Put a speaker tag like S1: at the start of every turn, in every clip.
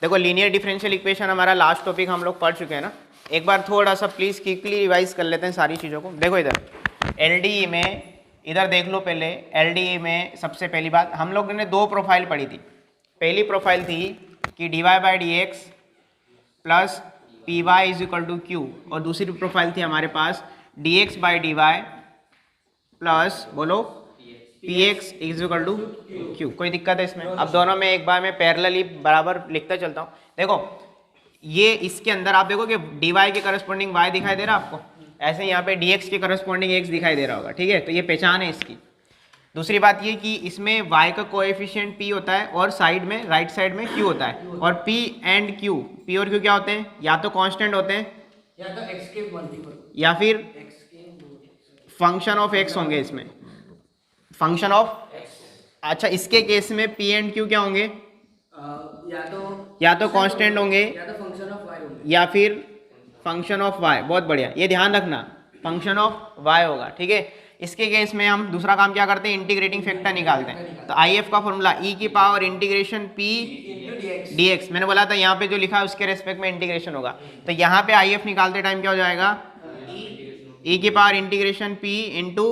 S1: देखो linear differential equation हमारा last topic हम लोग पढ़ चुके हैं ना, एक बार थोड़ा सा प्लीज़ क्विकली रिवाइज कर लेते हैं सारी चीज़ों को। देखो इधर एलडीई में, इधर देख लो पहले एलडीई में सबसे पहली बात हम लोग ने दो प्रोफाइल पढ़ी थी। पहली प्रोफाइल थी कि d y by d x plus p y is equal to q, और दूसरी प्रोफाइल थी हमारे पास d x by d y plus बोलो p x is equal to q. कोई दिक्कत है इसमें? अब दोनों में एक बार मैं पैरेलली बराबर लिखता चलता हूँ। देखो ये इसके अंदर आप देखो कि डी वाई के करस्पॉन्डिंग वाई दिखाई दे रहा है आपको, ऐसे यहाँ पे डी एक्स के करस्पॉन्डिंग एक्स दिखाई दे रहा होगा, ठीक है? तो ये पहचान है इसकी। दूसरी बात ये कि इसमें y का कोएफिशिएंट p होता है और साइड में राइट साइड में q होता है, और p एंड q, p और q क्या होते हैं? या तो कांस्टेंट होते हैं
S2: या तो x के मल्टीपल
S1: या फिर
S2: x के
S1: फंक्शन ऑफ x होंगे इसमें, फंक्शन ऑफ। अच्छा इसके केस में p एंड q क्या होंगे?
S2: या
S1: तो कांस्टेंट होंगे
S2: या तो फंक्शन ऑफ y होंगे
S1: या फिर फंक्शन ऑफ y। बहुत बढ़िया, ये ध्यान रखना, फंक्शन ऑफ y होगा, ठीक है? इसके केस में हम दूसरा काम क्या करते हैं? इंटीग्रेटिंग फैक्टर निकालते हैं। तो IF का फॉर्मूला e की पावर इंटीग्रेशन p dx, मैंने बोला था यहाँ पे जो लिखा है उसके रेस्पेक्ट में इंटीग्रेशन होगा। तो यहाँ पे IF निकालते टाइम क्या हो जाएगा? e की power integration p into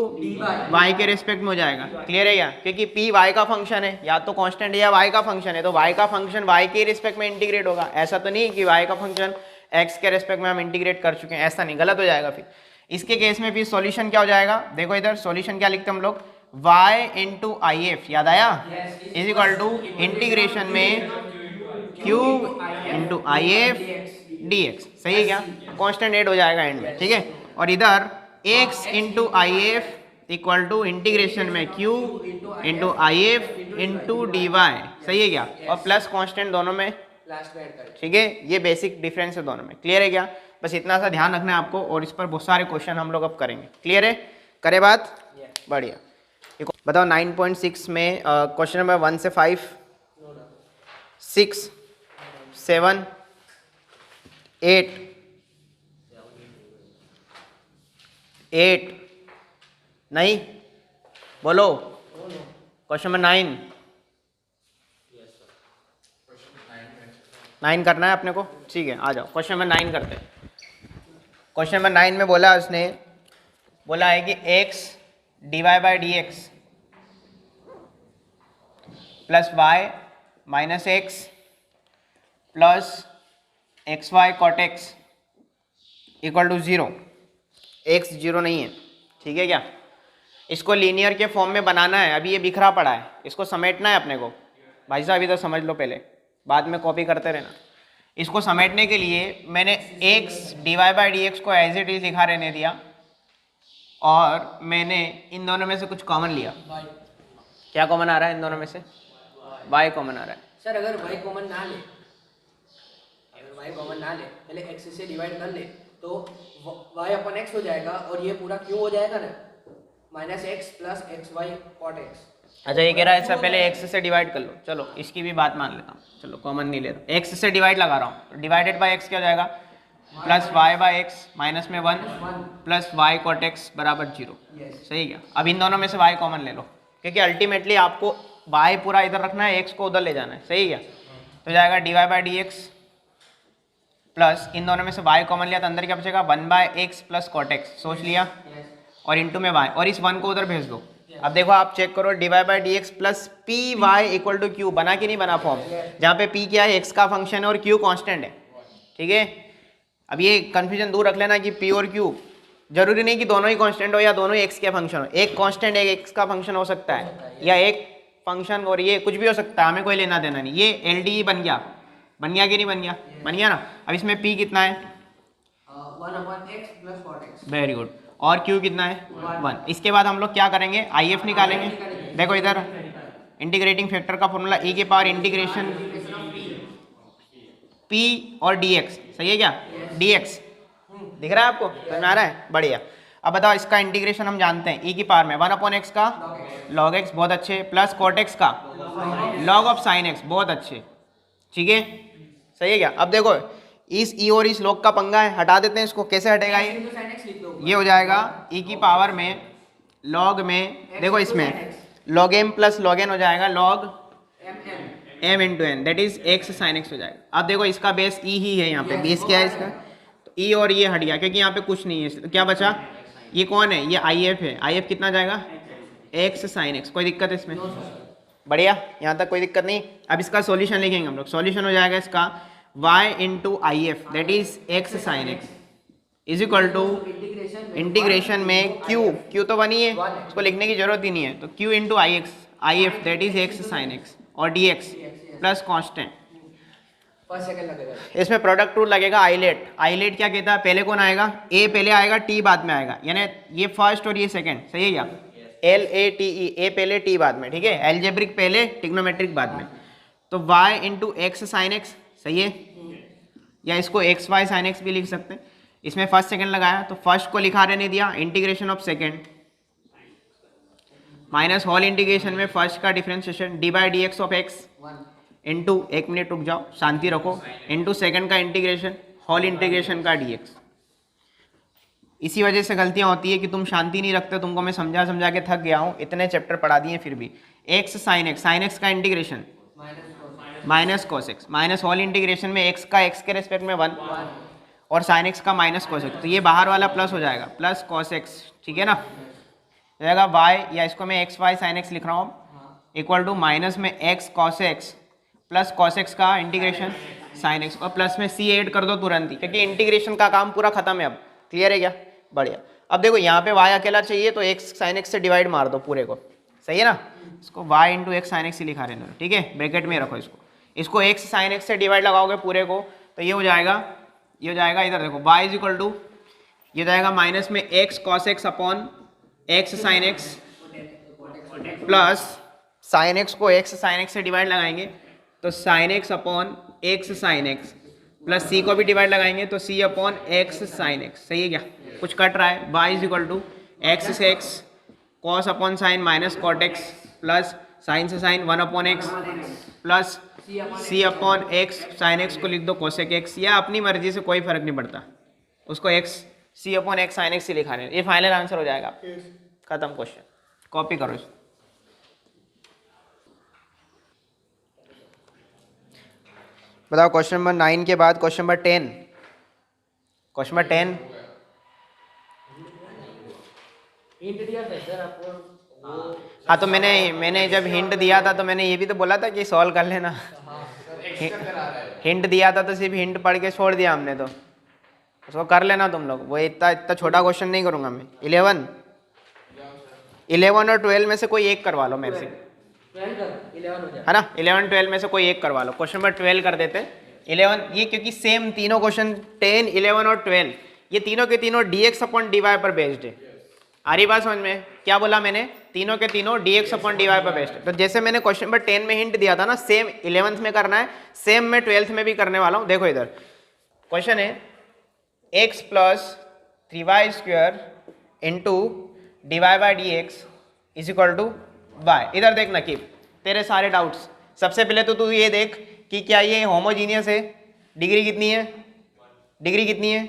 S1: y के रेस्पेक्ट में हो जाएगा। क्लियर है क्या? क्योंकि p y का फंक्शन है, या तो कांस्टेंट है या y का फंक्शन है, तो y का फंक्शन y के रेस्पेक्ट में इंटीग्रेट होगा। ऐसा तो नहीं कि y का फंक्शन x के रेस्पेक्ट में हम इंटीग्रेट कर चुके हैं, ऐसा नहीं, गलत हो जाएगा फिर। इसके केस में भी सॉल्यूशन क्या हो जाएगा? देखो इधर सॉल्यूशन क्या लिखते हैं हम लोग? y इंटू आई एफ, याद आया, इज इक्वल टू इंटीग्रेशन में cube into I F D x. सही है क्या? कांस्टेंट ऐड हो जाएगा एंड में, ठीक है? और इधर x into I F equal to integration में cube into I F into d y. सही है क्या? और प्लस कांस्टेंट दोनों में
S2: लास्ट में ऐड करें,
S1: ठीक है? ये बेसिक डिफरेंस है दोनों में। क्लियर है क्या? बस इतना सा ध्यान रखना है आपको, और इस पर बहुत सारे क्वेश्चन हम लोग अब करेंगे। क्लियर है? करे बात? बढ़िया। बताओ 9.6 में क्वेश्चन नंबर 1 से 5, 6, 7, 8, 8 नहीं बोलो, क्वेश्चन नंबर 9 9 करना है अपने को, ठीक है? आ जाओ क्वेश्चन नंबर 9 करते हैं। क्वेश्चन नंबर 9 में बोला उसने, बोला है कि x d y by d x plus y minus x plus x y cot x equal to 0। X 0 नहीं है, ठीक है क्या? इसको लीनियर के फॉर्म में बनाना है। अभी ये बिखरा पड़ा है, इसको समेटना है अपने को। भाई साहब इधर समझ लो पहले, बाद में कॉपी करते रहना। इसको समेटने के लिए मैंने x d y by d x को एज इट इज लिखा रहने दिया, और मैंने इन दोनों में से कुछ कॉमन लिया। क्या कॉमन आ रहा है इन दोनों में से? y कॉमन आ रहा है।
S2: सर अगर y कॉमन ना ले, अगर y कॉमन ना ले, पहले x से डिवाइड कर ले तो y अपन x हो जाएगा, और ये पूरा क्यों हो जाएगा ना, minus x plus x y cot x.
S1: अच्छा ये कह रहा है इससे पहले x से डिवाइड कर लो। चलो इसकी भी बात मान लेता हूँ, चलो कॉमन नहीं लेता, x से डिवाइड लगा रहा हूँ। डिवाइडेड बाय x क्या हो जाएगा? Plus y by x minus में 1 प्लस वाई कॉट एक्स बराबर 0। सही क्या? अब इन दोनों में से y कॉमन ले लो, क्योंकि अल्टीमेटली आपको y पूरा इधर रखना है, x को उधर ले जाना है। सही क्या? तो जाएगा d y by d x plus इन दोनों में से y कॉमन लिया तो अंदर क्या बचेगा? 1 by x plus cot x, सोच लिया, और इंटू में y, और इस 1 को उधर भेज दो। अब देखो आप चेक करो, d y by d x plus p y equal to q, बना कि नहीं बना फॉर्म? जहाँ पे p क्या है? x का फंक्शन है और q कांस्टेंट है, ठीक है? अब ये कंफ्यूजन दूर रख लेना कि p और q जरूरी नहीं कि दोनों ही कांस्टेंट हो या दोनों ही x के फंक्शन हो। एक कांस्टेंट एक x का फंक्शन हो सकता है, या एक फंक्शन और ये कुछ भी हो सकता है, हमें कोई लेना देना नहीं। ये एलडीई बन गया कि नहीं बन गया? बन गया ना। अब इसमें p कितना है?
S2: 1/x plus cot x.
S1: Very good. और q कितना है? 1। इसके बाद हम लोग क्या करेंगे? IF निकालेंगे। देखो इधर इंटीग्रेटिंग फैक्टर का फॉर्मूला e के पावर इंटीग्रेशन p और dx। सही है क्या? dx दिख रहा है आपको? समझ में आ रहा है? बढ़िया। अब बताओ इसका इंटीग्रेशन हम जानते हैं, e की पावर में 1/x का log x, बहुत अच्छे, प्लस cot x का log ऑफ sin x, बहुत अच्छे, ठीक है? सही है क्या? अब देखो इस e और इस log का पंगा है, हटा देते हैं इसको। कैसे हटेगा ये हो जाएगा e की पावर में log में, देखो इसमें log m plus log n हो जाएगा, log m into n that is x sine x हो जाएगा। अब देखो इसका बेस e ही है, यहाँ पे बेस क्या है इसका, तो e और ये हट गया क्योंकि यहाँ पे कुछ नहीं है, तो क्या बचा, ये कौन है, ये IF है, IF कितना जाएगा, x साइन x। कोई दिक्कत है इसमें, बढ़िया, यहाँ तक कोई दिक्कत नहीं। अब इसका सॉल्यूशन लिखेंगे हम लोग, सॉल्यूशन हो जाएगा इसका y into I F that is x sine x is equal to integration में q तो बनी है, इसको लिखने की जरूरत ही नहीं है, तो q into I F that is x sine x और dx plus constant.
S2: First second लगेगा,
S1: इसमें प्रोडक्ट रूल लगेगा। आइलेट क्या कहता है, पहले कौन आएगा, a पहले आएगा t बाद में आएगा, यानी ये फर्स्ट और ये सेकंड, सही है क्या, LATE, a पहले t बाद में, ठीक है, एल्जेब्रिक पहले ट्रिग्नोमेट्रिक बाद में। तो y into x sine x, सही है, या इसको एक्स वाई साइन x भी लिख सकते हैं। इसमें फर्स्ट सेकंड लगाया तो फर्स्ट को लिखा रहने दिया, integration of second minus whole integration में फर्स्ट का differentiation d by d x of x into, एक मिनट रुक जाओ शांति रखो, इंटू सेकंड का इंटीग्रेशन होल इंटीग्रेशन का dx। इसी वजह से गलतियां होती है कि तुम शांति नहीं रखते, तुमको मैं समझा समझा के थक गया हूँ, इतने चैप्टर पढ़ा दिए फिर भी। x साइन x का integration minus cos x, minus whole integration में x का x के रेस्पेक्ट में 1 और साइन x का माइनस कॉस एक्स, तो ये बाहर वाला प्लस हो जाएगा, प्लस कॉस एक्स, ठीक है ना, हो जाएगा y, या इसको मैं एक्स वाई साइन x लिख रहा हूँ, इक्वल टू माइनस में x cos x plus cos x का इंटीग्रेशन साइन एक्स, और प्लस में c ऐड कर दो तुरंत ही, क्योंकि इंटीग्रेशन का काम पूरा खत्म है अब। क्लियर है क्या, बढ़िया। अब देखो यहाँ पे y अकेला चाहिए तो x साइन x से डिवाइड मार दो पूरे को, सही है ना, इसको y into x sine x ही लिखा रहने दो, ठीक है, ब्रैकेट में रखो इसको x साइन x से डिवाइड लगाओगे पूरे को, तो ये हो जाएगा इधर देखो y इज इक्वल टू, ये हो जाएगा माइनस में x cos x upon x sine x plus sine x को x साइन x से डिवाइड लगाएंगे तो sine x upon x sine x plus c को भी डिवाइड लगाएंगे तो c upon x sine x, सही है क्या, कुछ कट रहा है, y is equal to x से x cos upon sine minus cot x plus sine से sine 1 upon x plus c upon x sine x को लिख दो कोसेक एक्स, या अपनी मर्जी से कोई फर्क नहीं पड़ता, उसको x c upon x sine x ही लिखा है। ये फाइनल आंसर हो जाएगा, खत्म क्वेश्चन, कॉपी करो इसको। बताओ क्वेश्चन नंबर 9 के बाद question number 10, question number 10
S2: hint दिया था सर आपको,
S1: हाँ, तो मैंने जब हिंट दिया था तो मैंने ये भी तो बोला था कि सॉल्व कर लेना, हिंट दिया था तो सिर्फ हिंट पढ़ के छोड़ दिया हमने, तो उसको कर लेना तुम लोग, वो इतना छोटा क्वेश्चन नहीं करूँगा मैं। 11 और 12 में से कोई एक करवा लो मेरे से,
S2: 11 हो जाए,
S1: है ना, 11 12 में से कोई एक करवा लो। क्वेश्चन नंबर 12 कर देते हैं, 11 ये, क्योंकि सेम तीनों क्वेश्चन 10 11 और 12 ये तीनों के तीनों dx अपॉन dy पर बेस्ड है। आ रही बात समझ में, क्या बोला मैंने, तीनों के तीनों dx अपॉन dy पर बेस्ड है। तो जैसे मैंने क्वेश्चन नंबर 10 में हिंट दिया था ना, सेम 11th में करना है, सेम मैं 12th में भी करने वाला हूँ। देखो इधर क्वेश्चन है x plus 3y square into d y by d x is equal to y. इधर देख नकीब, तेरे सारे डाउट्स, सबसे पहले तो तू ये देख कि क्या ये होमोजीनियस है, डिग्री कितनी है, डिग्री कितनी है,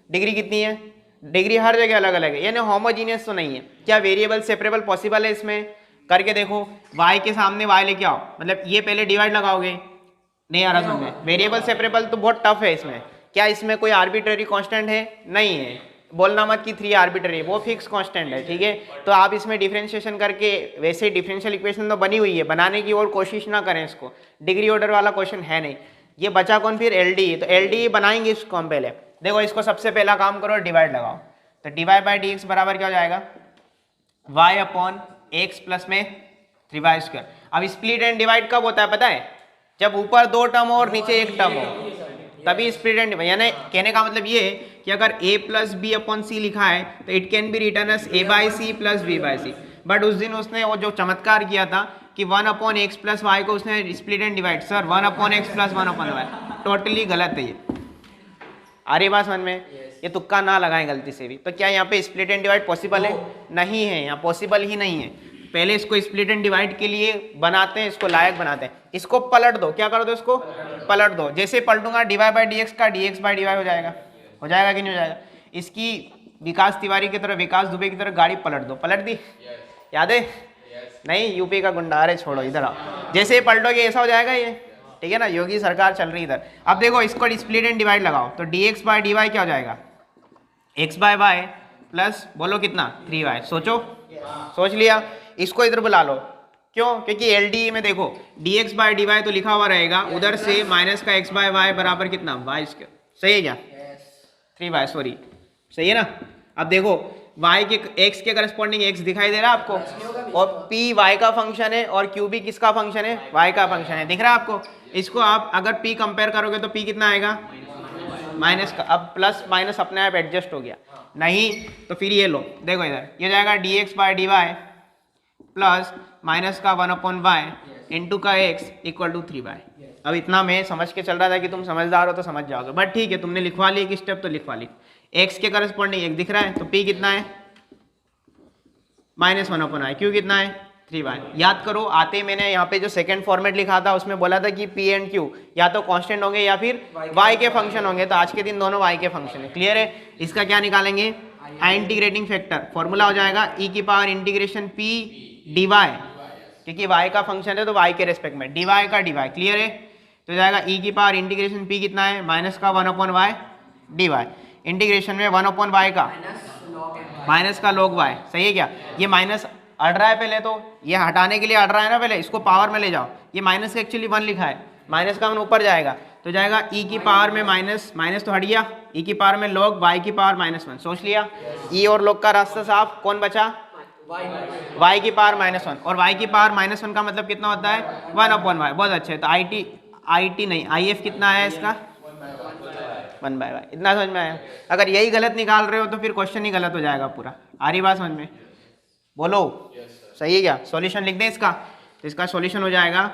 S1: डिग्री कितनी है, डिग्री हर जगह अलग अलग है, यानी होमोजीनियस तो नहीं है। क्या वेरिएबल सेपरेबल पॉसिबल है, इसमें करके देखो, y के सामने y लेके आओ, मतलब ये पहले डिवाइड लगाओगे, नहीं आ रहा समझ में, वेरिएबल सेपरेबल तो बहुत टफ है इसमें। क्या इसमें कोई आर्बिट्ररी कांस्टेंट है, नहीं है, बोलना मत कि 3 आर्बिट्ररी, वो फिक्स कांस्टेंट है, ठीक है। तो आप इसमें डिफरेंशिएशन करके, वैसे डिफरेंशियल इक्वेशन तो बनी हुई है, बनाने की और कोशिश ना करें इसको, डिग्री ऑर्डर वाला क्वेश्चन है नहीं। ये बचा कौन फिर, LDE, तो LDE बनाएंगे इसको हम पहले। देखो इसको सबसे पहला काम करो, डिवाइड लगाओ, तो d y by d x बराबर क्या हो जाएगा, y अपॉन एक्स प्लस में 3y स्क्वायर। अब स्प्लिट एंड डिवाइड कब होता है पता है, जब ऊपर 2 टर्म हो और नीचे 1 टर्म हो, तभी स्प्लिट एंड डिवाइड। यानी कहने का मतलब ये है कि अगर a plus b upon c लिखा है तो it can be written as a by c plus b by c. But उस दिन उसने वो जो चमत्कार किया था कि 1 अपॉन एक्स प्लस वाई को उसने split and divide, sir 1 upon x plus 1 upon y, totally गलत है ये। आ रही बात समझ में, ये तुक्का ना लगाएं गलती से भी। तो क्या यहाँ पे स्प्लिट एंड डिवाइड पॉसिबल है, नहीं है, यहाँ पॉसिबल ही नहीं है। पहले इसको स्प्लिट एंड डिवाइड के लिए बनाते हैं, इसको लायक बनाते हैं, इसको पलट दो, क्या कर दो, इसको पलट दो। जैसे पलटूंगा d y by d x का dx बाई डी वाई हो जाएगा कि नहीं हो जाएगा। इसकी विकास तिवारी की तरह, विकास दुबे की तरह गाड़ी पलट दो, पलट दी, याद है नहीं, यूपी का गुंडा, अरे छोड़ो इधर आओ। जैसे ही पलटोगे ऐसा हो जाएगा ये, ठीक है ना, योगी सरकार चल रही इधर। अब देखो इसको स्प्लिट एंड डिवाइड लगाओ तो dx बाय dy क्या हो जाएगा, x बाय वाई प्लस बोलो कितना 3y। सोचो, सोच लिया, इसको इधर बुला लो, क्यों, क्योंकि LDE में देखो dx बाय dy तो लिखा हुआ रहेगा, उधर से माइनस का x बाय वाई बराबर कितना y स्क्वायर, सही है क्या, 3y, सॉरी सही है ना। अब देखो y के x के करस्पॉन्डिंग x दिखाई दे रहा है आपको, और p y का फंक्शन है और q भी किसका फंक्शन है, y का फंक्शन है, दिख रहा है आपको। इसको आप अगर p कंपेयर करोगे तो p कितना आएगा, माइनस का, अब प्लस माइनस अपने आप एडजस्ट हो गया, नहीं तो फिर ये लो, देखो इधर ये जाएगा dx by dy plus minus का 1/y इंटू का x इक्वल टू 3y। अब इतना मैं समझ के चल रहा था कि तुम समझदार हो तो समझ जाओगे, बट ठीक है, तुमने लिखवा ली एक स्टेप तो लिखवा ली। x के करस्पॉन्डिंग एक दिख रहा है तो p कितना है, -1/i, q कितना है 3y। याद करो, आते ही मैंने यहाँ पे जो सेकंड फॉर्मेट लिखा था उसमें बोला था कि p एंड q या तो कांस्टेंट होंगे या फिर y के फंक्शन होंगे, तो आज के दिन दोनों y के फंक्शन है, क्लियर है। इसका क्या निकालेंगे, इंटीग्रेटिंग फैक्टर, फॉर्मूला हो जाएगा e की पावर इंटीग्रेशन p dy, क्योंकि y का फंक्शन है तो y के रेस्पेक्ट में dy का dy, क्लियर है। तो जाएगा e की पावर इंटीग्रेशन p कितना है, माइनस का 1/y dy, इंटीग्रेशन में 1/y का माइनस का log y, सही है क्या। ये माइनस अड़ रहा है पहले, तो ये हटाने के लिए अड़ रहा है ना, पहले इसको पावर में ले जाओ, ये माइनस का एक्चुअली 1 लिखा है, माइनस का 1 ऊपर जाएगा तो जाएगा e की पावर में माइनस माइनस तो हट गया, e की पावर में log y की पावर -1, सोच लिया, e और log का रास्ता साफ, कौन बचा, y की पावर -1, और y की पावर -1 का मतलब कितना होता है 1/y, बहुत अच्छे। तो IT नहीं, IF कितना है इसका 1/y, इतना समझ में आया। अगर यही गलत निकाल रहे हो तो फिर क्वेश्चन ही गलत हो जाएगा पूरा, आ रही बात समझ में, बोलो सही है क्या। सॉल्यूशन लिख दें इसका, तो इसका सॉल्यूशन हो जाएगा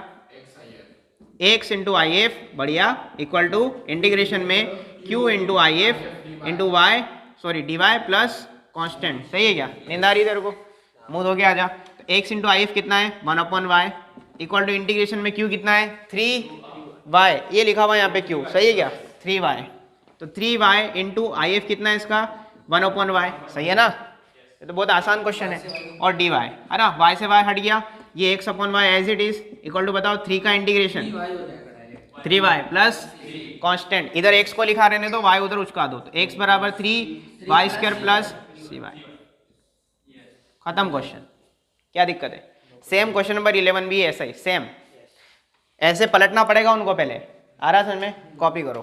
S1: x इंटू IF, बढ़िया, इक्वल टू इंटीग्रेशन में q into IF into y, sorry dy plus constant, सही है क्या। नींद आ रही है तेरे को, मुंह धो के आ जा। तो x इंटू IF कितना है 1/y इक्वल टू इंटीग्रेशन में q कितना है 3y, ये लिखा हुआ है यहाँ पे q, सही है क्या 3y, तो 3y इंटू IF कितना है इसका 1/y, सही है ना। ये तो बहुत आसान क्वेश्चन है। और dy है ना, y से y हट गया, ये x/y as it is equal to बताओ 3 का इंटीग्रेशन 3y प्लस कांस्टेंट, इधर x को लिखा रहने दो, y उधर उचका दो, तो x बराबर 3y स्क्वायर प्लस cy, खत्म क्वेश्चन। क्या दिक्कत है, सेम क्वेश्चन नंबर 11 भी ऐसा ही सेम, ऐसे पलटना पड़ेगा उनको पहले, आ रहा समझ में, कॉपी करो।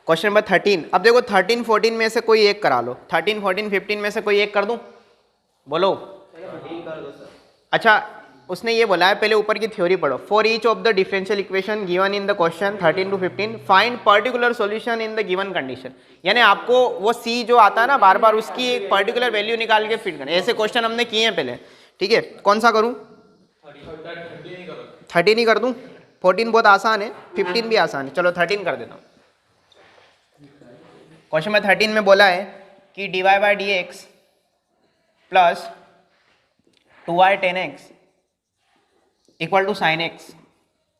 S1: क्वेश्चन नंबर 13, अब देखो 13 14 में से कोई एक करा लो, 13 14 15 में से कोई एक कर दूं, बोलो। अच्छा, उसने ये बोला है पहले ऊपर की थ्योरी पढ़ो। For each of the differential equation given in the question 13 to 15 find particular solution in the given condition, यानी आपको वो सी जो आता है ना बार बार, उसकी एक पर्टिकुलर वैल्यू निकाल के फिट करना। ऐसे क्वेश्चन हमने किए हैं पहले, ठीक है। कौन सा करूं, 13 ही कर दूं, 14 बहुत आसान है, 15 भी आसान है, चलो 13 कर देता हूँ। क्वेश्चन में 13 में बोला है कि dy by d x plus 2y tan x equal to sine x,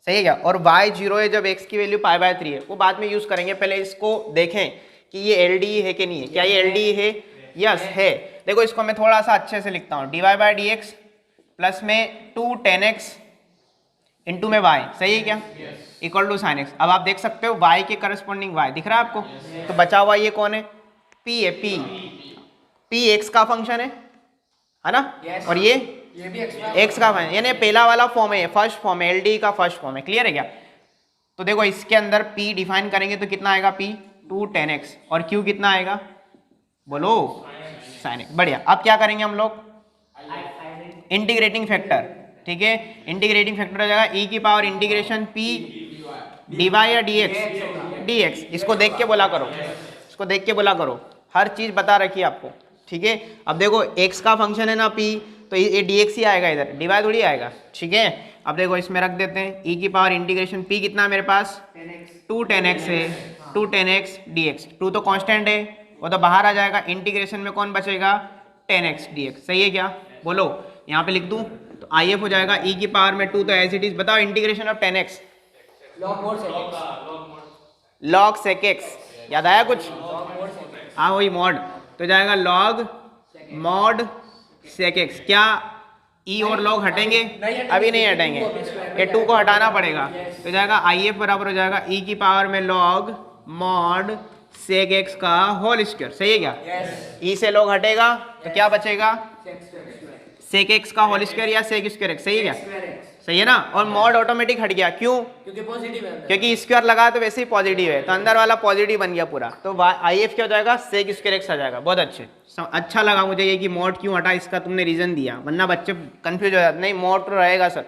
S1: सही है क्या। और y 0 है जब x की वैल्यू π/3 है, वो बाद में यूज करेंगे, पहले इसको देखें कि ये LDE है कि नहीं है। क्या ये LDE है, यस है। देखो इसको मैं थोड़ा सा अच्छे से लिखता हूँ, dy by d x plus में 2 tan x इंटू में y, सही है क्या, इक्वल टू साइन एक्स। अब आप देख सकते हो y के करस्पॉन्डिंग y दिख रहा है आपको, तो बचा हुआ ये कौन है, p है, p x का फंक्शन है ना, और ये
S2: भी
S1: x का फंक्शन, यानी पहला वाला फॉर्म है, फर्स्ट फॉर्म है, LDE का फर्स्ट फॉर्म है, क्लियर है क्या। तो देखो इसके अंदर p डिफाइन करेंगे तो कितना आएगा, p 2 tan x, और q कितना आएगा, बोलो साइन एक्स, बढ़िया। अब क्या करेंगे हम लोग, इंटीग्रेटिंग फैक्टर, ठीक है। इंटीग्रेटिंग फैक्टर हो जाएगा e की पावर इंटीग्रेशन p dy या dx, इसको देख के बोला करो, इसको देख के बोला करो, हर चीज बता रखी है आपको, ठीक है। अब देखो x का फंक्शन है ना p, तो ये dx ही आएगा, इधर dy थोड़ी आएगा, ठीक है। अब देखो इसमें रख देते हैं e की पावर इंटीग्रेशन p कितना है मेरे पास 2 tan x है, 2 tan x dx, 2 तो कांस्टेंट है, वो तो बाहर आ जाएगा, इंटीग्रेशन में कौन बचेगा tan x dx, सही है क्या, बोलो। यहाँ पे लिख दूं तो IF हो जाएगा e की पावर में 2 तो एज इट इज, बताओ integration of tan x log sec x, याद आया कुछ, हाँ वही मॉड, तो जाएगा log mod sec x, क्या ई और log हटेंगे?
S2: नहीं
S1: अभी नहीं हटेंगे, ये 2 को हटाना पड़ेगा। तो जाएगा आई एफ बराबर हो जाएगा ई की पावर में log मॉड सेक एक्स का होल स्क्वायर। सही है क्या? ई से log हटेगा तो क्या बचेगा? सेक एक्स का होल स्क्वायर या सेक स्क्वायर एक्स। सही है क्या? सही है ना? और मॉड ऑटोमेटिक हट गया, क्यों?
S2: क्योंकि पॉजिटिव है,
S1: क्योंकि स्क्वायर लगा तो वैसे ही पॉजिटिव है, तो अंदर वाला पॉजिटिव बन गया पूरा। तो आई एफ क्या हो जाएगा? सेक स्क्वायर एक्स आ जाएगा। बहुत अच्छे, अच्छा लगा मुझे ये कि मॉड क्यों हटा, इसका तुमने रीजन दिया, वरना बच्चे कंफ्यूज हो जाते, नहीं मॉड तो रहेगा सर।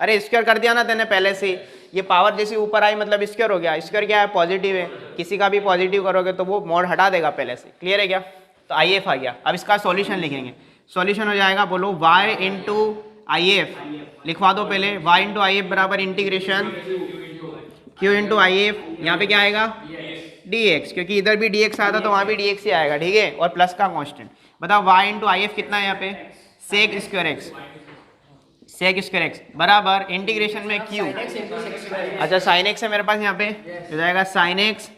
S1: अरे स्क्वायर कर दिया ना तेने पहले से, ये पावर जैसी ऊपर आई मतलब स्क्वायर हो गया। स्क्वायर क्या है? पॉजिटिव है, किसी का भी पॉजिटिव करोगे तो वो मॉड हटा देगा पहले से। क्लियर है क्या? तो आई एफ आ गया। अब इसका सॉल्यूशन लिखेंगे। सॉल्यूशन हो जाएगा, बोलो y इंटू आई एफ, लिखवा दो पहले। y इंटू आई एफ बराबर integration q into I F, यहाँ पे क्या आएगा? dx, क्योंकि इधर भी dx आया था तो वहाँ भी dx ही आएगा, ठीक है, और प्लस का कांस्टेंट। बताओ y इंटू आई एफ कितना है यहाँ पे? Sec square x, sec square x बराबर इंटीग्रेशन में q। अच्छा साइन एक्स है मेरे पास यहाँ पे, हो जाएगा sine x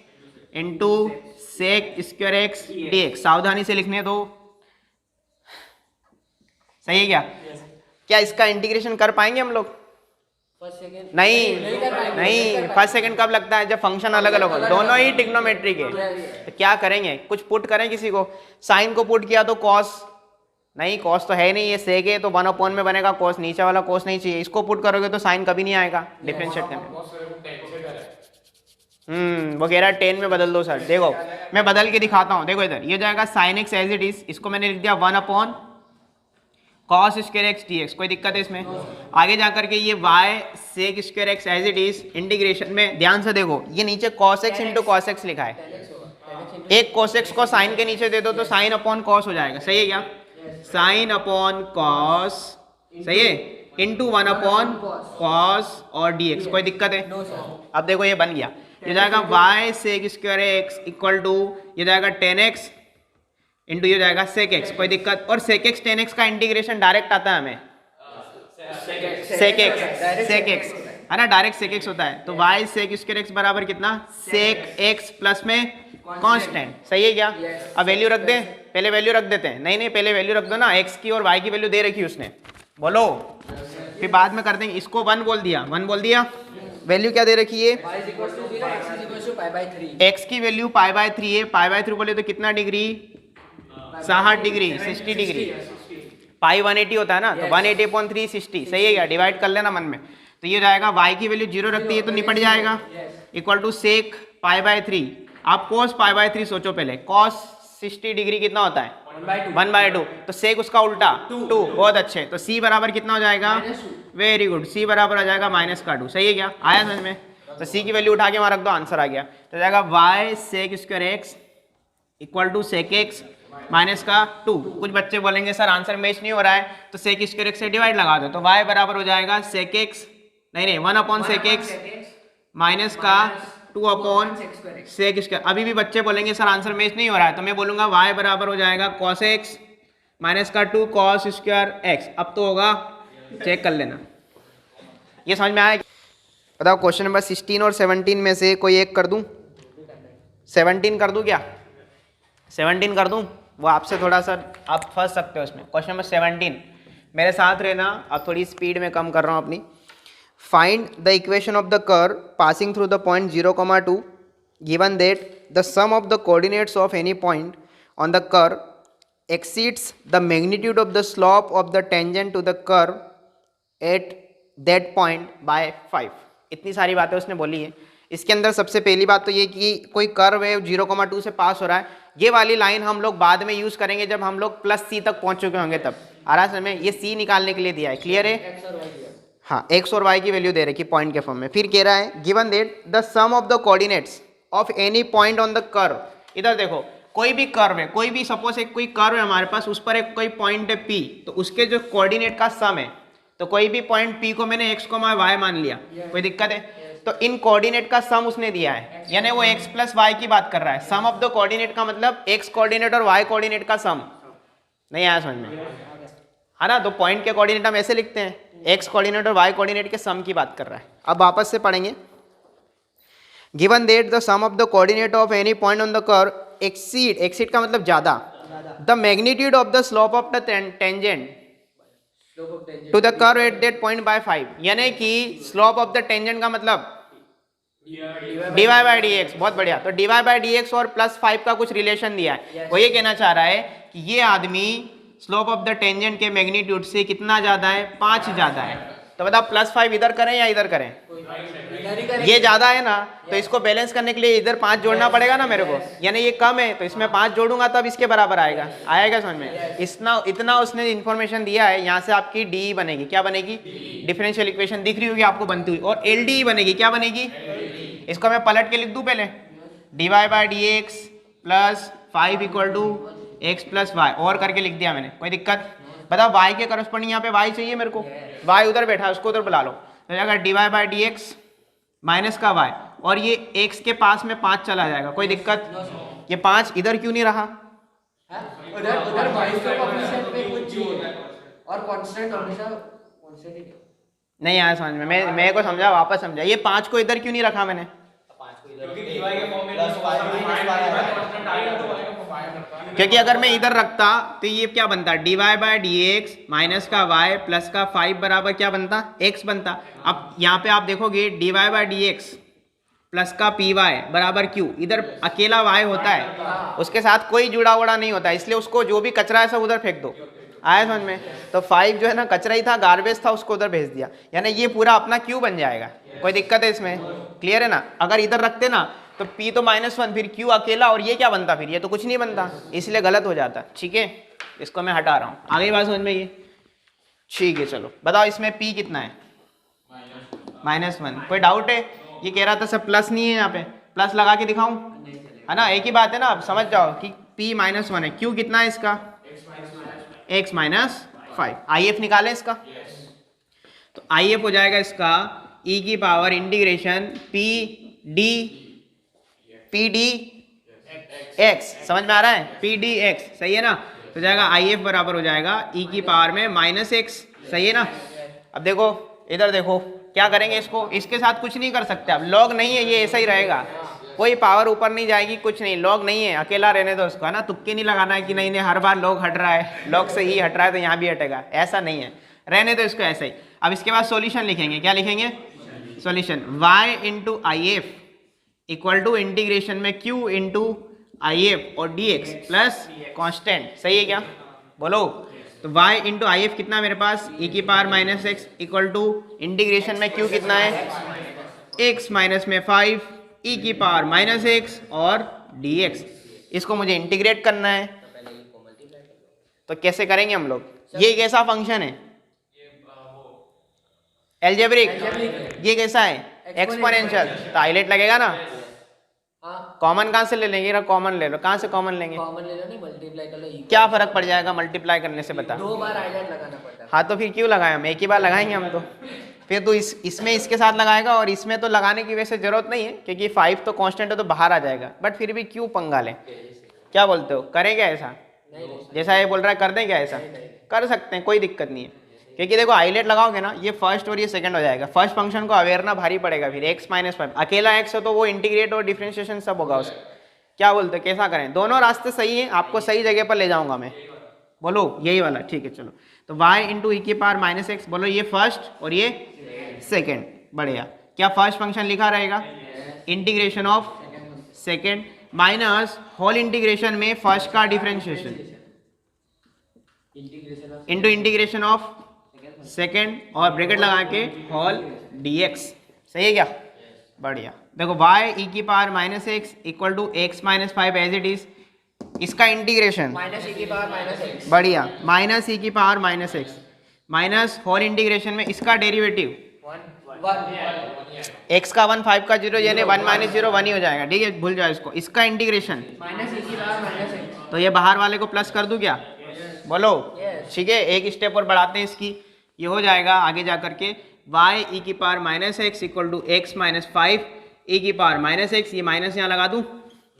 S1: into sec square x dx। सावधानी से लिखने दो, सही है क्या? क्या इसका इंटीग्रेशन कर पाएंगे हम लोग? नहीं, फर्स्ट सेकंड कब लगता है? जब फंक्शन अलग अलग हो, दोनों ही ट्रिग्नोमेट्रिक है। तो क्या करेंगे? कुछ पुट करें किसी को। साइन को पुट किया तो कॉस, नहीं कॉस तो है नहीं, ये सेक है तो 1/, में बनेगा कॉस, नीचे वाला कॉस नहीं चाहिए। इसको पुट करोगे तो साइन कभी नहीं आएगा डिफरेंशिएट करने। वो कह रहा है 10 में बदल दो सर। देखो मैं बदल के दिखाता हूँ, देखो इधर ये जाएगा sine x as it is, इसको मैंने लिख दिया 1/, cos square x d x. कोई दिक्कत है इसमें? आगे जाकर के ये y sec square x as it is integration में, ध्यान से देखो ये नीचे cos x into cos x लिखा है, एक cos x को साइन के नीचे दे दो तो साइन अपॉन कॉस हो जाएगा। सही है क्या? साइन अपॉन कॉस, सही है, इंटू 1/, कॉस और dx। कोई दिक्कत है? अब देखो ये बन गया, ये जाएगा y sec square x equal to, ये जाएगा 10x इंटू ये जाएगा सेक एक्स। कोई दिक्कत? और सेक एक्स 10x का इंटीग्रेशन डायरेक्ट आता है हमें, सेक एक्स है ना, डायरेक्ट सेक एक्स होता है। तो y सेक स्क्वायर एक्स बराबर कितना? सेक एक्स प्लस में कांस्टेंट। सही है क्या? अब वैल्यू रख दें, पहले वैल्यू रख देते हैं। नहीं पहले वैल्यू रख दो ना, x की और y की वैल्यू दे रखी उसने, बोलो, फिर बाद में कर देंगे। इसको 1 बोल दिया, 1 बोल दिया। वैल्यू क्या दे रखी है? x की वैल्यू π/3 है, π/3 बोले तो कितना डिग्री? 60 degree, 60 degree. पाई 180 होता है ना, तो 180/3 60। सही है क्या? डिवाइड कर लेना मन में। तो ये जाएगा y की वैल्यू 0 रखती है तो निपट जाएगा, इक्वल टू सेक π/3। आप cos π/3 सोचो पहले, cos 60 डिग्री कितना होता है? 1/2। तो सेक उसका उल्टा 2। बहुत अच्छे, तो c बराबर कितना हो जाएगा? वेरी गुड, c बराबर हो जाएगा -2। सही है क्या? आया समझ में? तो c की वैल्यू उठा के वहां रख दो, आंसर आ गया। तो जाएगा y sec square x equal to sec x -2। कुछ बच्चे बोलेंगे सर आंसर मैच नहीं हो रहा है, तो सेक स्क्वायर एक्स से डिवाइड लगा दो, तो y बराबर हो जाएगा सेक एक्स, नहीं 1/सेक एक्स -2/सेक स्क्वायर। अभी भी बच्चे बोलेंगे सर आंसर मैच नहीं हो रहा है, तो मैं बोलूंगा y बराबर हो जाएगा cos x -2 cos square x. अब तो होगा, चेक कर लेना। ये समझ में आया? बताओ क्वेश्चन नंबर 16 और 17 में से कोई एक कर दूं? 17 कर दूं क्या? 17 कर दूं? वो आपसे थोड़ा सा आप फंस सकते हो इसमें। क्वेश्चन नंबर 17 मेरे साथ रहना, अब थोड़ी स्पीड में कम कर रहा हूँ अपनी। Find the equation of the curve passing through the point 0,2 given that the sum of the coordinates of any point on the curve exceeds the magnitude of the slope of the tangent to the curve at that point by 5। इतनी सारी बातें उसने बोली है। इसके अंदर सबसे पहली बात तो ये कि कोई कर्व है 0,2 से पास हो रहा है। ये वाली लाइन हम लोग बाद में यूज़ करेंगे जब हम लोग +c तक पहुंच चुके होंगे, तब आराम में ये c निकालने के लिए दिया है। क्लियर है? हाँ, x और y की वैल्यू दे रखी पॉइंट के फॉर्म में। फिर कह रहा है given that the sum of the coordinates of any point on the curve. इधर देखो, कोई भी कर्व है, कोई भी सपोज एक कोई कर्व है हमारे पास, उस पर एक कोई पॉइंट है p, तो उसके जो कोऑर्डिनेट का सम है, तो कोई भी पॉइंट p को मैंने x, y मान लिया, कोई दिक्कत है? तो इन कोऑर्डिनेट का सम उसने दिया है, यानी वो x + y की बात कर रहा है। सम ऑफ द कोऑर्डिनेट का मतलब x कोऑर्डिनेट और y कोऑर्डिनेट का सम। नहीं आया समझ में? है ना? तो पॉइंट के कोऑर्डिनेट हम ऐसे लिखते हैं, x कोऑर्डिनेट और y कोऑर्डिनेट के सम की बात कर रहा है। अब वापस से पढ़ेंगे। Given that the sum of the coordinate of any point on the curve exceed का मतलब ज्यादा, the magnitude of the slope of the tangent
S2: slope of tangent
S1: to the curve at that point by 5, यानी कि slope of the tangent का मतलब dy by d x. बहुत बढ़िया। तो dy बाई डी एक्स और +5 का कुछ रिलेशन दिया है। वो ये कहना चाह रहा है कि ये आदमी स्लोप ऑफ द टेंजेंट के मैग्नीट्यूड से कितना ज्यादा है, 5 ज्यादा है। तो बताओ +5 इधर करें या इधर करें? ये ज्यादा है ना, तो इसको बैलेंस करने के लिए इधर 5 जोड़ना पड़ेगा ना मेरे को, यानी ये कम है तो इसमें 5 जोड़ूंगा तब इसके बराबर आएगा। आएगा समझ में? इतना उसने इन्फॉर्मेशन दिया है। यहाँ से आपकी डी बनेगी, क्या बनेगी? डिफरेंशियल इक्वेशन दिख रही होगी आपको बनती हुई, और एल डी बनेगी, क्या बनेगी? इसको मैं पलट के लिख दूं पहले, d y by d x plus 5 equal to x plus y, और करके लिख दिया मैंने। कोई दिक्कत? बताओ y के करस्पॉन्डिंग यहाँ पे y चाहिए मेरे को, y उधर बैठा है उसको उधर बुला लो। तो अगर d y by d x minus का y, और ये x के पास में 5 चला जाएगा। कोई दिक्कत? ये 5 इधर क्यों नहीं रहा?
S2: उधर उधर y के कोएफिशिएंट पे कुछ चाहिए और कांस्टेंट हमेशा कांस्टेंट ही
S1: नहीं आया समझ में? मैं मेरे को समझा, वापस समझा। ये 5 को इधर क्यों नहीं रखा मैंने? क्योंकि अगर मैं इधर रखता तो ये क्या बनता? D y by d x minus का y प्लस का 5 बराबर क्या बनता? x बनता। अब यहाँ पे आप देखोगे d y by d x plus का पी वाई बराबर q, इधर अकेला y होता है, उसके साथ कोई जुड़ा वड़ा नहीं होता, इसलिए उसको जो भी कचरा है सब उधर फेंक दो। आया समझ में? तो 5 जो है ना कचरा ही था, गार्बेज था, उसको उधर भेज दिया, यानी ये पूरा अपना q बन जाएगा। कोई दिक्कत है इसमें? क्लियर है ना? अगर इधर रखते ना तो p तो -1, फिर q अकेला, और ये क्या बनता? फिर ये तो कुछ नहीं बनता, इसलिए गलत हो जाता। ठीक है, इसको मैं हटा रहा हूँ। आगे बात समझ में ये? ठीक है, चलो बताओ इसमें p कितना है? -1। कोई डाउट है? ये कह रहा था सब प्लस नहीं है, यहाँ पे प्लस लगा के दिखाऊं? है ना, एक ही बात है ना, आप समझ जाओ कि p -1 है। q कितना है इसका? x -5। IF निकालें इसका, तो IF हो जाएगा इसका e की power integration P D x. समझ में आ रहा है? पी डी एक्स, सही है ना? तो जाएगा IF बराबर हो जाएगा e की पावर में -x, सही है ना? अब देखो इधर देखो, क्या करेंगे इसको? इसके साथ कुछ नहीं कर सकते, अब लॉग नहीं है, ये ऐसा ही रहेगा, कोई पावर ऊपर नहीं जाएगी, कुछ नहीं, लॉग नहीं है, अकेला रहने दो उसको, है ना? तुक्के नहीं लगाना है कि नहीं नहीं हर बार लॉग हट रहा है, लॉग से ही हट रहा है तो यहाँ भी हटेगा, ऐसा नहीं है, रहने दो इसको ऐसे ही। अब इसके बाद सॉल्यूशन लिखेंगे, क्या लिखेंगे? Solution y into I F equal to integration में q इंटू आई एफ और dx प्लस कॉन्स्टेंट, सही है क्या? बोलो। तो y इंटू आई एफ कितना मेरे पास? e की power -x equal to integration में q कितना है? x माइनस में 5 e की पावर -x और dx। इसको मुझे इंटीग्रेट करना है, तो कैसे करेंगे हम लोग? ये कैसा फंक्शन है? एल्जेब्रिक। ये कैसा है? एक्सपोनेंशियल। तो हाईलाइट लगेगा ना?
S2: हाँ,
S1: कॉमन कहाँ से ले लेंगे? कॉमन ले लो। कहाँ से कॉमन लेंगे?
S2: कॉमन ले लो, नहीं मल्टीप्लाई कर लो।
S1: क्या फर्क पड़ जाएगा मल्टीप्लाई करने से? बता।
S2: 2 बार हाईलाइट लगाना पड़ता है।
S1: हाँ तो फिर क्यों लगाए? हम एक ही बार लगाएंगे हम तो। फिर तो इसमें इसके साथ लगाएगा, और इसमें तो लगाने की वैसे जरूरत नहीं है क्योंकि 5 तो कांस्टेंट है तो बाहर आ जाएगा, बट फिर भी क्यों पंगा लें? क्या बोलते हो, करें क्या ऐसा? जैसा ये बोल रहा है कर दें क्या ऐसा? कर सकते हैं, कोई दिक्कत नहीं है, क्योंकि देखो हाईलाइट लगाओगे ना, ये फर्स्ट और ये सेकंड हो जाएगा। फर्स्ट फंक्शन को अवेयरना भारी पड़ेगा, फिर x -5 अकेला x हो तो वो इंटीग्रेट और डिफरेंशिएशन सब होगा उसका। क्या बोलते हो, कैसा करें? दोनों रास्ते सही हैं, आपको सही जगह पर ले जाऊंगा मैं। बोलो यही वाला, ठीक है चलो। तो y इंटू ई की पावर -x, बोलो ये फर्स्ट और ये सेकेंड। बढ़िया। क्या फर्स्ट फंक्शन लिखा रहेगा? Integration of second minus whole integration में फर्स्ट का differentiation into integration of second और ब्रैकेट लगा के होल dx, सही है क्या? बढ़िया। देखो y e की power -x equal to x -5 as it is, इसका इंटीग्रेशन
S2: -e की पावर -x,
S1: बढ़िया, माइनस e की power -x minus whole integration में इसका डेरिवेटिव
S2: 1
S1: x का 1 5 का 0, यानी 1 - 0 1 ही हो जाएगा, ठीक है, भूल जाओ इसको। इसका इंटीग्रेशन
S2: -e की पावर -x,
S1: तो ये बाहर वाले को प्लस कर दूं क्या? बोलो।
S2: Yes.
S1: ठीक है, एक स्टेप और बढ़ाते हैं इसकी, ये हो जाएगा आगे जा करके y e की power -x equal to x -5 e की पावर -x, ये माइनस यहाँ लगा दूं,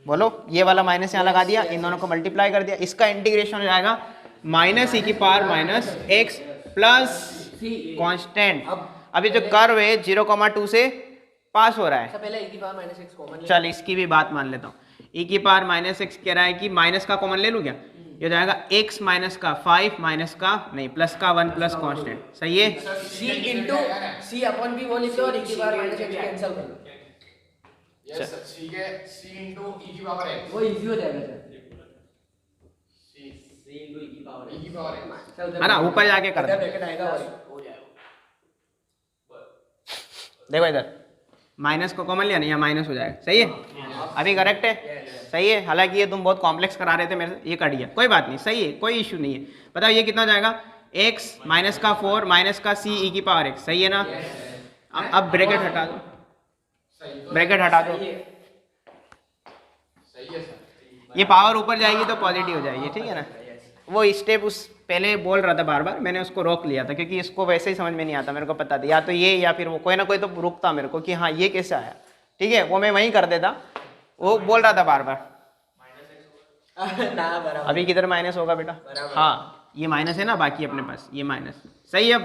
S1: बोलो, ये वाला माइनस यहाँ लगा दिया, इन दोनों को मल्टीप्लाई कर दिया, इसका इंटीग्रेशन हो जाएगा -e की पावर -x प्लस कांस्टेंट। अब ये जो कर्व है 0,2 से पास हो रहा है,
S2: पहले e की पावर -x कॉमन ले।
S1: चल इसकी भी बात मान लेता हूँ। e की पावर -x कह रहा है कि माइनस का कॉमन ले लूँ क्या? ये हो जाएगा x माइनस का 5 माइनस का नहीं प्लस का 1 प्लस कांस्टेंट, सही है।
S2: c into c upon b वो लिख लो और e की पावर माइनस x कैंसिल कर लो।
S3: यस सी के सी इंटू ई की पावर एक्स,
S2: वो इजी हो जाएगा सर।
S3: सी इंटू ई की पावर एक्स
S1: है ना, ऊपर जाके कर दो।
S2: ब्रैकेट आएगा और हो जाएगा।
S1: देखो इधर माइनस को कॉमन लिया नहीं, या माइनस हो जाएगा, सही है। अभी करेक्ट है, सही है। हालांकि ये तुम बहुत कॉम्प्लेक्स करा रहे थे मेरे से, ये कट गया, कोई बात नहीं, सही है, कोई इशू नहीं है। बताओ ये कितना हो जाएगा, x माइनस का 4 माइनस का c e की पावर x, सही है ना। अब ब्रैकेट हटा दो, ब्रैकेट हटा दो,
S3: सही है सर।
S1: ये पावर ऊपर जाएगी तो पॉजिटिव हो जाएगी, ठीक है ना। वो स्टेप उस पहले बोल रहा था बार बार, मैंने उसको रोक लिया था क्योंकि इसको वैसे ही समझ में नहीं आता, मेरे को पता था या तो ये या फिर वो, कोई ना कोई तो रुकता मेरे को कि हाँ ये कैसे आया, ठीक है, वो मैं वहीं कर देता। वो बोल रहा था बार बार
S2: ना बराबर।
S1: अभी किधर माइनस होगा बेटा, हाँ ये माइनस है ना, बाकी अपने पास ये माइनस, सही है।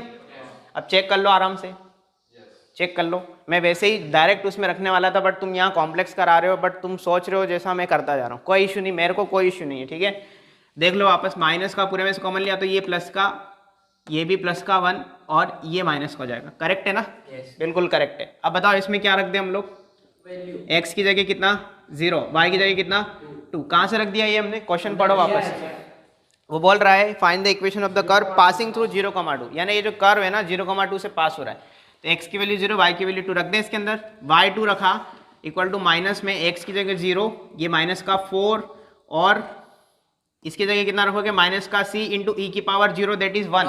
S1: अब चेक कर लो आराम से, चेक कर लो। मैं वैसे ही डायरेक्ट उसमें रखने वाला था, बट तुम यहाँ कॉम्प्लेक्स करा रहे हो, बट तुम सोच रहे हो जैसा मैं करता जा रहा हूँ, कोई इशू नहीं, मेरे को कोई इशू नहीं है, ठीक है। देख लो वापस, माइनस का पूरे में से कॉमन लिया तो ये प्लस का, ये भी प्लस का 1 और ये माइनस का हो जाएगा, करेक्ट है ना। बिल्कुल करेक्ट है। अब बताओ इसमें क्या रख दें हम लोग, x की जगह कितना 0, y की जगह कितना 2, कहाँ से रख दिया ये हमने, क्वेश्चन पढ़ो वापस। वो बोल रहा है find the equation of the curve passing through 0,2, यानी ये जो कर्व है ना 0,2 से पास हो रहा है, तो x की वैल्यू 0, y की वैल्यू 2 रख दें इसके अंदर। y2 रखा इक्वल टू माइनस में x की जगह 0, ये माइनस का 4 और इसकी जगह कितना रखोगे माइनस का c इंटू ई की पावर 0 दैट इज 1,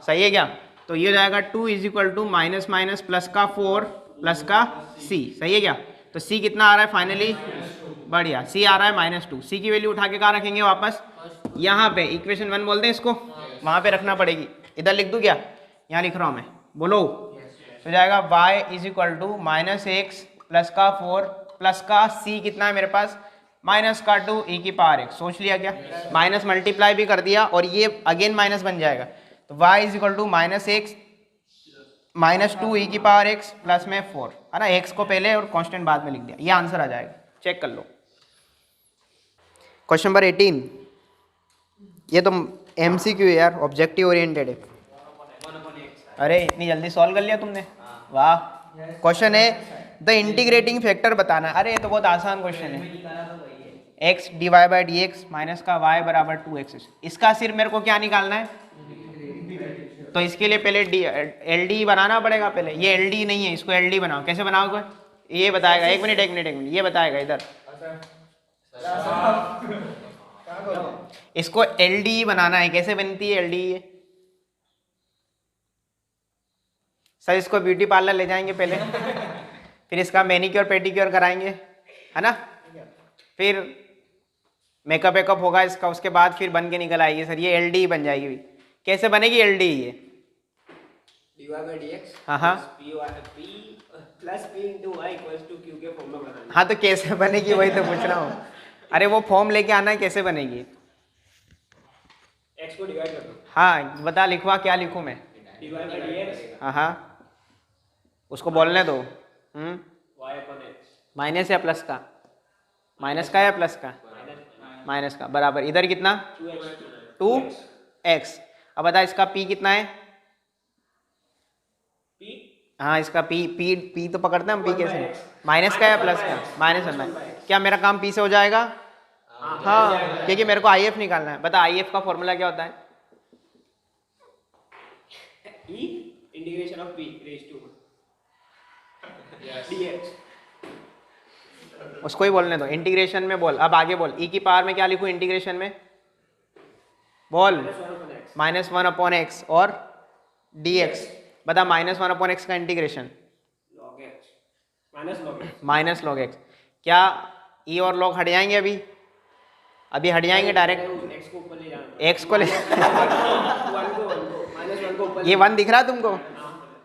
S1: सही है क्या। तो ये हो जाएगा 2 is equal to minus minus plus का 4 प्लस का c, सही है क्या। तो c कितना आ रहा है फाइनली, बढ़िया, c आ रहा है -2। c की वैल्यू उठा के कहाँ रखेंगे वापस, यहाँ पे इक्वेशन 1 बोलते हैं इसको, वहाँ पे रखना पड़ेगी। इधर लिख दूँ क्या, यहाँ लिख रहा हूँ मैं, बोलो। तो जाएगा y is equal to -x plus का 4 प्लस का c कितना है मेरे पास माइनस का 2 e की पावर x, सोच लिया क्या, माइनस मल्टीप्लाई भी कर दिया और ये अगेन माइनस बन जाएगा। तो y is equal to -x -2 e की पावर x प्लस में 4, है ना, x को पहले और कांस्टेंट बाद में लिख दिया, ये आंसर आ जाएगा, चेक कर लो। क्वेश्चन नंबर 18, ये तो MCQ है यार, ऑब्जेक्टिव ओरिएंटेड है। अरे इतनी जल्दी सॉल्व कर लिया तुमने, वाह। क्वेश्चन है द इंटीग्रेटिंग फैक्टर बताना, अरे ये तो बहुत आसान क्वेश्चन है। x divide by d x minus का y बराबर 2x, इसका सिर्फ मेरे को क्या निकालना है, तो इसके लिए पहले LD बनाना पड़ेगा पहले, ये LD नहीं है, इसको LD बनाओ, कैसे बनाओगे ये बताएगा, एक मिनट ये बताएगा इधर, इसको LD बनाना है, कैसे बनती है LD ये, सर इसको ब्यूटी पार्लर ले जाएंगे पहले, फिर इसका मैनिक्योर पेडिक्योर कराएंगे, है ना, फिर मेकअप वेकअप होगा इसका, उसके बाद फिर बन के निकल आएगी सर ये LD बन जाएगी। कैसे बनेगी LD ये, हाँ हाँ हाँ, तो कैसे बनेगी वही तो पूछ रहा हूँ, अरे वो फॉर्म लेके आना है, कैसे बनेगी,
S2: x को डिवाइड कर दो।
S1: हाँ बता, लिखवा, क्या लिखूँ मैं,
S2: डिवाइड बाय dx
S1: हाँ हाँ उसको बोलने दो।
S2: y अपॉन x
S1: माइनस या प्लस का, माइनस का या प्लस का, माइनस का, बराबर इधर कितना 2x। अब बता इसका p कितना है,
S2: p
S1: हाँ इसका p तो पकड़ते हैं हम, p कैसे, माइनस का या प्लस का, -1, क्या मेरा काम p से हो जाएगा, हाँ क्योंकि मेरे को IF निकालना है। बता IF का फॉर्मूला क्या होता है,
S2: e integration of p raise to dx।
S1: उसको ही बोलने दो, इंटीग्रेशन में बोल, अब आगे बोल, e की पावर में क्या लिखूँ इंटीग्रेशन में, बोल -1 अपॉन x और dx। बता -1 अपॉन x का integration
S2: log x
S1: minus log x, क्या e और log हट जाएंगे, अभी हट जाएंगे डायरेक्ट,
S2: x को ऊपर ले जाना,
S1: x को ले
S2: 1 को -1 को ऊपर
S1: ये 1 दिख रहा है तुमको,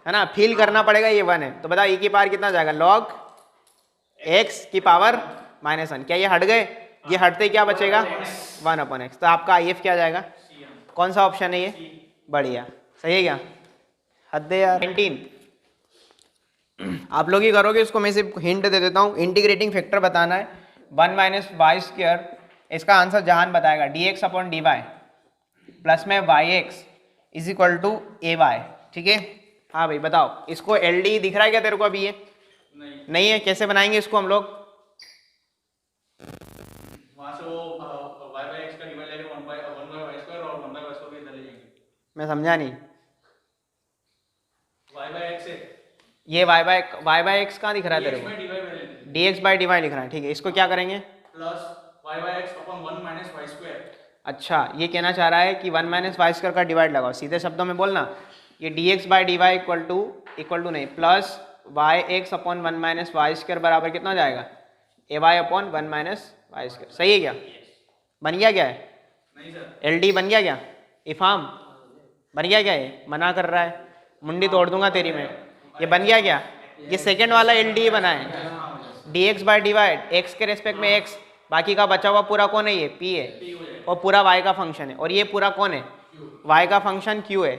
S1: है ना, फील करना पड़ेगा ये 1 है। तो बता e की पावर कितना जाएगा, log x की पावर -1, क्या ये हट गए, ये हटते क्या बचेगा 1 अपॉन x। तो आपका IF क्या जाएगा, कौन सा ऑप्शन है ये, बढ़िया, सही है क्या, हद है यार। 19 आप लोग ही करोगे, उसको मैं सिर्फ हिंट दे देता हूँ, इंटीग्रेटिंग फैक्टर बताना है, 1 - y² इसका आंसर जहान बताएगा, dx अपॉन dy प्लस में yx is equal to ay। ठीक है, हाँ भाई बताओ, इसको LD दिख रहा है क्या तेरे को अभी? ये नहीं है, कैसे बनाएंगे इसको हम लोग?
S4: वहाँ से वो y by x का डिवाइड लेके 1 by y square और 1 by y square भी इधर ले जाएंगे।
S1: मैं समझा नहीं।
S4: y by x है,
S1: ये y by x कहाँ दिख रहा है तेरे
S4: dx
S1: को?
S4: by dy में ले लेंगे
S1: dx बाई dy लिख रहा है, ठीक है। इसको क्या करेंगे?
S4: Plus y by x upon 1 minus y square.
S1: अच्छा, ये कहना चाह रहा है कि 1 माइनस वाई स्क्वायर का डिवाइड लगाओ। सीधे शब्दों में बोलना, ये dx बाई dy इक्वल टू नहीं, plus y x upon 1 minus y square बराबर कितना हो जाएगा? A y upon 1 minus y square. सही है क्या? बन गया क्या है?
S4: नहीं सर,
S1: LD बन गया क्या? इफाम बन गया क्या? ये मना कर रहा है, मुंडी तोड़ दूंगा तेरी मैं। ये बन गया क्या? ये सेकंड वाला LD बना है, dx बाई डिवाइड x के रेस्पेक्ट में x, बाकी का बचा हुआ पूरा कौन है? ये p है, और पूरा y का फंक्शन है, और ये पूरा कौन है? y का फंक्शन q है।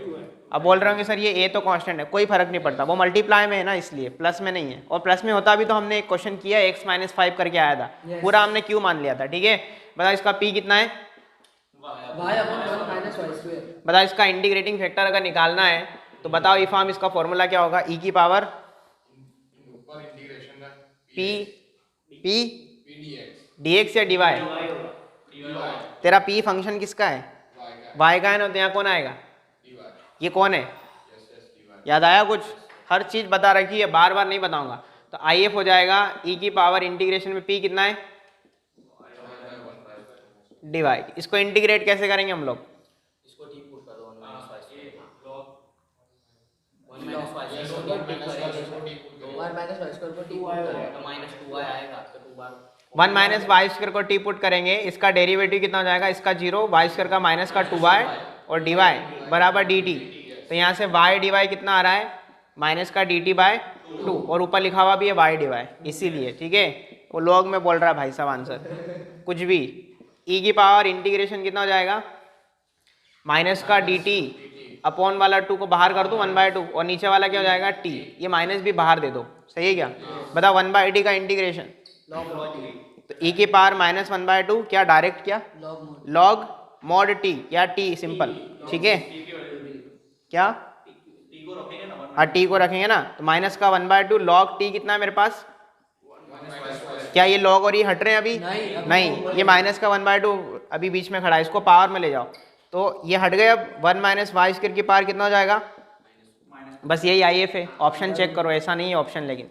S1: अब बोल रहे होंगे सर ये a तो कांस्टेंट है, कोई फर्क नहीं पड़ता, वो मल्टीप्लाई में है ना, इसलिए प्लस में नहीं है। और प्लस में होता भी तो हमने एक क्वेश्चन किया x माइनस 5 करके आया था, पूरा हमने q मान लिया था। ठीक है, बताओ इसका p कितना है?
S2: y upon 1 minus y square.
S1: बताओ इसका इंटीग्रेटिंग फैक्टर अगर निकालना है तो बताओ इफाम, इसका फॉर्मूला क्या होगा? e की पावर
S3: ऊपर इंटीग्रेशन का
S1: p
S3: pdx
S1: dx या dy? तेरा p फंक्शन किसका है? y का है ना, तो यहाँ कौन आएगा? ये कौन है? याद आया कुछ? हर चीज बता रखी है, बार बार नहीं बताऊंगा। तो IF हो जाएगा e की पावर इंटीग्रेशन में p कितना है? dy। इसको इंटीग्रेट कैसे करेंगे हम लोग?
S2: इसको ठीक पुट कर दो 1 माइनस y स्क्वायर को ठीक पुट करें तो माइनस 2y आएगा, तो 2 बार
S1: 1 माइनस वाई स्क्वायर को टी पुट करेंगे, इसका डेरिवेटिव कितना हो जाएगा? इसका 0, वाई स्क्वायर का माइनस का 2y और dy बराबर dt। तो यहाँ से y dy कितना आ रहा है? माइनस का dt बाय 2, और ऊपर लिखा हुआ भी है y dy, इसीलिए। ठीक है, वो लोग में बोल रहा है भाई साहब आंसर कुछ भी। e की पावर इंटीग्रेशन कितना हो जाएगा? माइनस का dt अपॉन वाला 2 को बाहर कर दो 1/2, और नीचे वाला क्या हो जाएगा? t। ये माइनस भी बाहर दे दो, सही है क्या? बताओ 1/t का इंटीग्रेशन, तो e की पावर माइनस 1/2 क्या डायरेक्ट, क्या लॉग मॉड t या t सिंपल। ठीक है, क्या
S4: t को रखेंगे ना,
S1: हाँ t को रखेंगे ना, तो माइनस का 1/2 लॉग t कितना है मेरे पास? क्या ये लॉग और ये हट रहे हैं अभी? नहीं, ये माइनस का 1/2 अभी बीच में खड़ा है, इसको पावर में ले जाओ तो ये हट गए। अब 1 माइनस वाई स्क्वायर की पावर कितना हो जाएगा? बस यही IF है, ऑप्शन चेक करो, ऐसा नहीं है ऑप्शन, लेकिन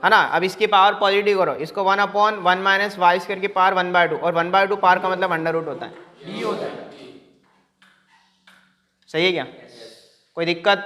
S1: है ना। अब इसकी पावर पॉजिटिव करो, इसको 1 अपॉन 1 माइनस वाई स्क्वायर की पावर 1/2, और 1/2 पावर का मतलब अंडर रूट होता है,
S2: d होता है।
S1: सही है क्या? कोई दिक्कत?